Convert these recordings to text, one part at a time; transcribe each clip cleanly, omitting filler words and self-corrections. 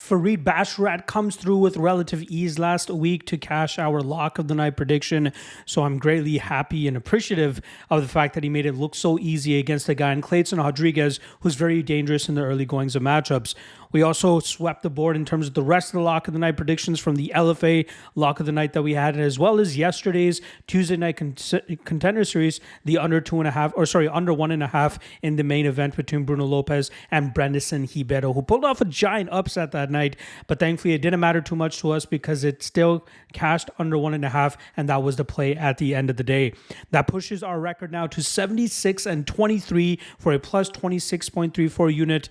Fareed Basharat comes through with relative ease last week to cash our lock of the night prediction. So I'm greatly happy and appreciative of the fact that he made it look so easy against a guy in Clayton Rodriguez, who's very dangerous in the early goings of matchups. We also swept the board in terms of the rest of the lock of the night predictions from the LFA lock of the night that we had, as well as yesterday's Tuesday night contender series, the under 1.5 in the main event between Bruno Lopez and Brandison Ribeiro, who pulled off a giant upset that night. But thankfully, it didn't matter too much to us because it still cashed under 1.5, and that was the play at the end of the day. That pushes our record now to 76-23 for a plus 26.34 unit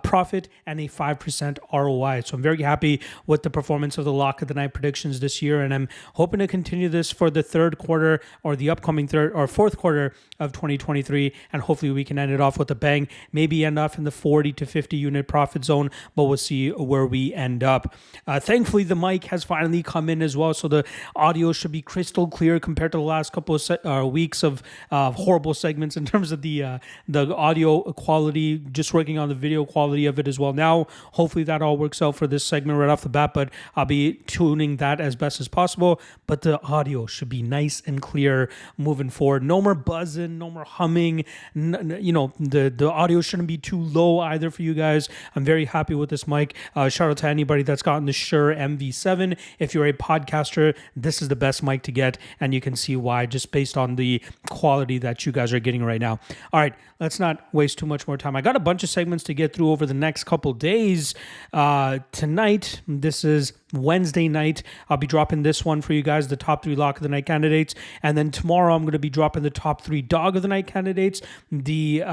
profit and a 5% ROI. So I'm very happy with the performance of the lock of the night predictions this year, and I'm hoping to continue this for the third quarter or the upcoming third or fourth quarter of 2023, and hopefully we can end it off with a bang, maybe end off in the 40 to 50 unit profit zone, but we'll see where we end up. Thankfully, the mic has finally come in as well, so the audio should be crystal clear compared to the last couple of weeks of horrible segments in terms of the audio quality, just working on the video quality of it as well. Now, hopefully that all works out for this segment right off the bat, but I'll be tuning that as best as possible. But the audio should be nice and clear moving forward. No more buzzing, no more humming. The audio shouldn't be too low either for you guys. I'm very happy with this mic. Shout out to anybody that's gotten the Shure MV7. If you're a podcaster, this is the best mic to get, and you can see why just based on the quality that you guys are getting right now. All right, let's not waste too much more time. I got a bunch of segments to get through over the next couple days. Tonight, this is Wednesday night, I'll be dropping this one for you guys, the top 3 lock of the night candidates, and then tomorrow I'm going to be dropping the top 3 dog of the night candidates, the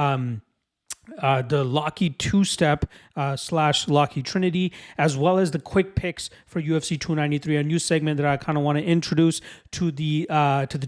Locky two-step / Locky Trinity, as well as the quick picks for UFC 293, a new segment that I kind of want to introduce to the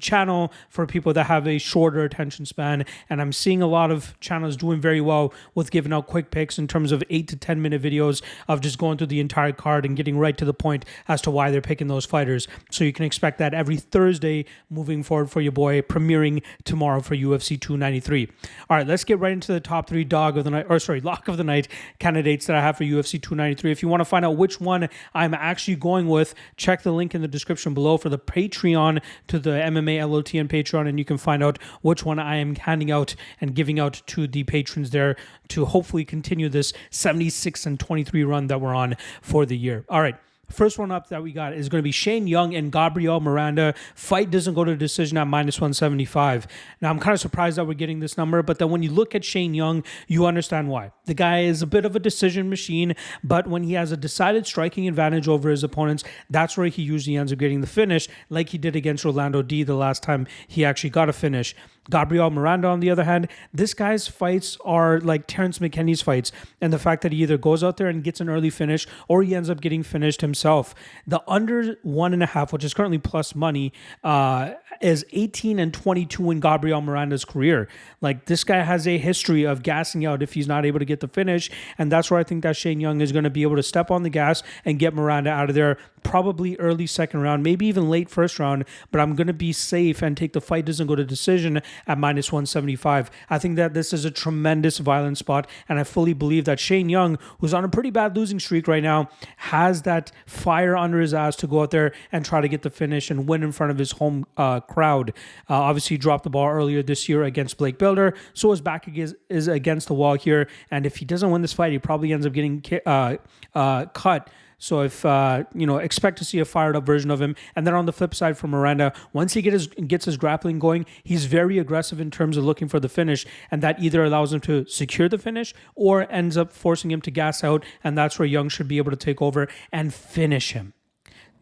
channel for people that have a shorter attention span. And I'm seeing a lot of channels doing very well with giving out quick picks in terms of 8 to 10 minute videos of just going through the entire card and getting right to the point as to why they're picking those fighters. So you can expect that every Thursday moving forward for your boy, premiering tomorrow for UFC 293. All right, let's get right into the top 3 lock of the night candidates that I have for UFC 293. If you want to find out which one I'm actually going with, check the link in the description below for the Patreon to the MMA LLTN Patreon, and you can find out which one I am handing out and giving out to the patrons there to hopefully continue this 76-23 run that we're on for the year. All right. First one up that we got is going to be Shane Young and Gabriel Miranda. Fight doesn't go to decision at minus 175. Now, I'm kind of surprised that we're getting this number, but then when you look at Shane Young, you understand why. The guy is a bit of a decision machine, but when he has a decided striking advantage over his opponents, that's where he usually ends up getting the finish, like he did against Rolando D the last time he actually got a finish. Gabriel Miranda, on the other hand, this guy's fights are like Terrence McKinney's fights, and the fact that he either goes out there and gets an early finish or he ends up getting finished himself. The under 1.5, which is currently plus money, is 18-22 in Gabriel Miranda's career. Like, this guy has a history of gassing out if he's not able to get the finish, and that's where I think that Shane Young is going to be able to step on the gas and get Miranda out of there, probably early second round, maybe even late first round, but I'm going to be safe and take the fight doesn't go to decision at minus 175. I think that this is a tremendous violent spot, and I fully believe that Shane Young, who's on a pretty bad losing streak right now, has that fire under his ass to go out there and try to get the finish and win in front of his home crowd. Obviously, he dropped the ball earlier this year against Blake Builder, so his back is against the wall here, and if he doesn't win this fight, he probably ends up getting cut. So if, expect to see a fired up version of him. And then on the flip side for Miranda, once he gets his grappling going, he's very aggressive in terms of looking for the finish. And that either allows him to secure the finish or ends up forcing him to gas out. And that's where Young should be able to take over and finish him.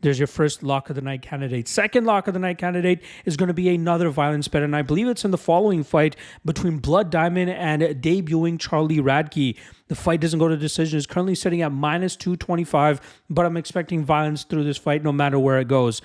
There's your first lock of the night candidate. Second lock of the night candidate is going to be another violence bet, and I believe it's in the following fight between Blood Diamond and debuting Charlie Radke. The fight doesn't go to decision. It's currently sitting at minus 225, but I'm expecting violence through this fight no matter where it goes.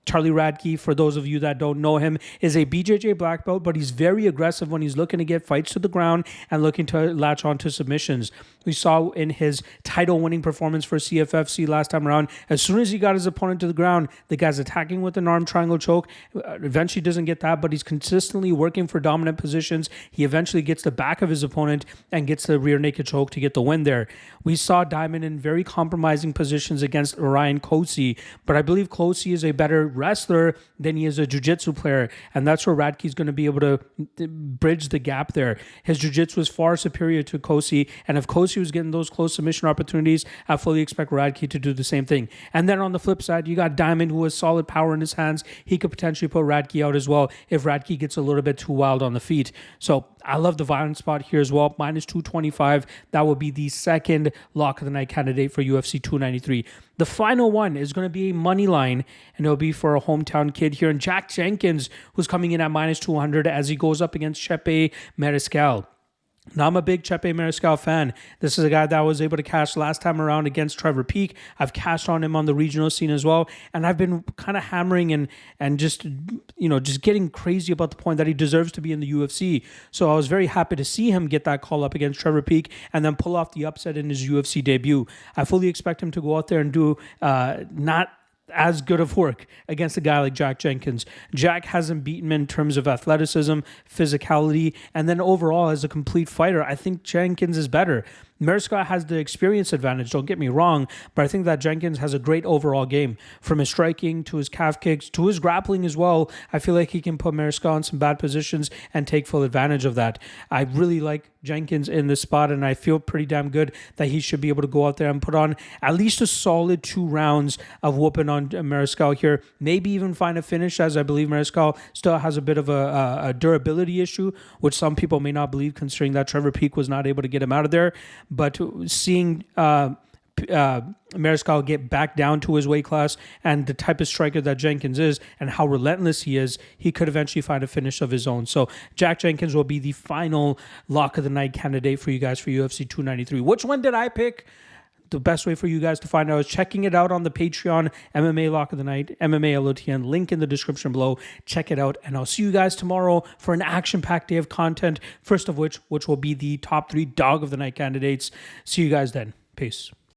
Charlie Radke, for those of you that don't know him, is a BJJ black belt, but he's very aggressive when he's looking to get fights to the ground and looking to latch onto submissions. We saw in his title-winning performance for CFFC last time around, as soon as he got his opponent to the ground, the guy's attacking with an arm triangle choke. Eventually doesn't get that, but he's consistently working for dominant positions. He eventually gets the back of his opponent and gets the rear naked choke to get the win there. We saw Diamond in very compromising positions against Ryan Coetzee, but I believe Coetzee is a better wrestler than he is a jiu-jitsu player, and that's where Radke's going to be able to bridge the gap there. His jiu-jitsu was far superior to Coetzee, and if Coetzee was getting those close submission opportunities, I fully expect Radke to do the same thing. And then on the flip side, you got Diamond, who has solid power in his hands. He could potentially put Radke out as well if Radke gets a little bit too wild on the feet. So I love the violent spot here as well. Minus 225. That will be the second lock of the night candidate for UFC 293. The final one is going to be a money line, and it'll be for a hometown kid here, and Jack Jenkins, who's coming in at minus 200 as he goes up against Chepe Mariscal. Now, I'm a big Chepe Mariscal fan. This is a guy that I was able to cash last time around against Trevor Peek. I've cashed on him on the regional scene as well. And I've been kind of hammering and just getting crazy about the point that he deserves to be in the UFC. So I was very happy to see him get that call up against Trevor Peek and then pull off the upset in his UFC debut. I fully expect him to go out there and do not as good of work against a guy like Jack Jenkins. Jack hasn't beaten him in terms of athleticism, physicality, and then overall as a complete fighter. I think Jenkins is better. Mariscal has the experience advantage, don't get me wrong, but I think that Jenkins has a great overall game. From his striking to his calf kicks to his grappling as well, I feel like he can put Mariscal in some bad positions and take full advantage of that. I really like Jenkins in this spot, and I feel pretty damn good that he should be able to go out there and put on at least a solid 2 rounds of whooping on Mariscal here. Maybe even find a finish, as I believe Mariscal still has a bit of a durability issue, which some people may not believe, considering that Trevor Peek was not able to get him out of there. But seeing Mariscal get back down to his weight class and the type of striker that Jenkins is and how relentless he is, he could eventually find a finish of his own. So Jack Jenkins will be the final lock of the night candidate for you guys for UFC 293. Which one did I pick? The best way for you guys to find out is checking it out on the Patreon, MMA Lock of the Night, MMA LOTN, link in the description below. Check it out, and I'll see you guys tomorrow for an action-packed day of content, first of which will be the top 3 dog of the night candidates. See you guys then. Peace.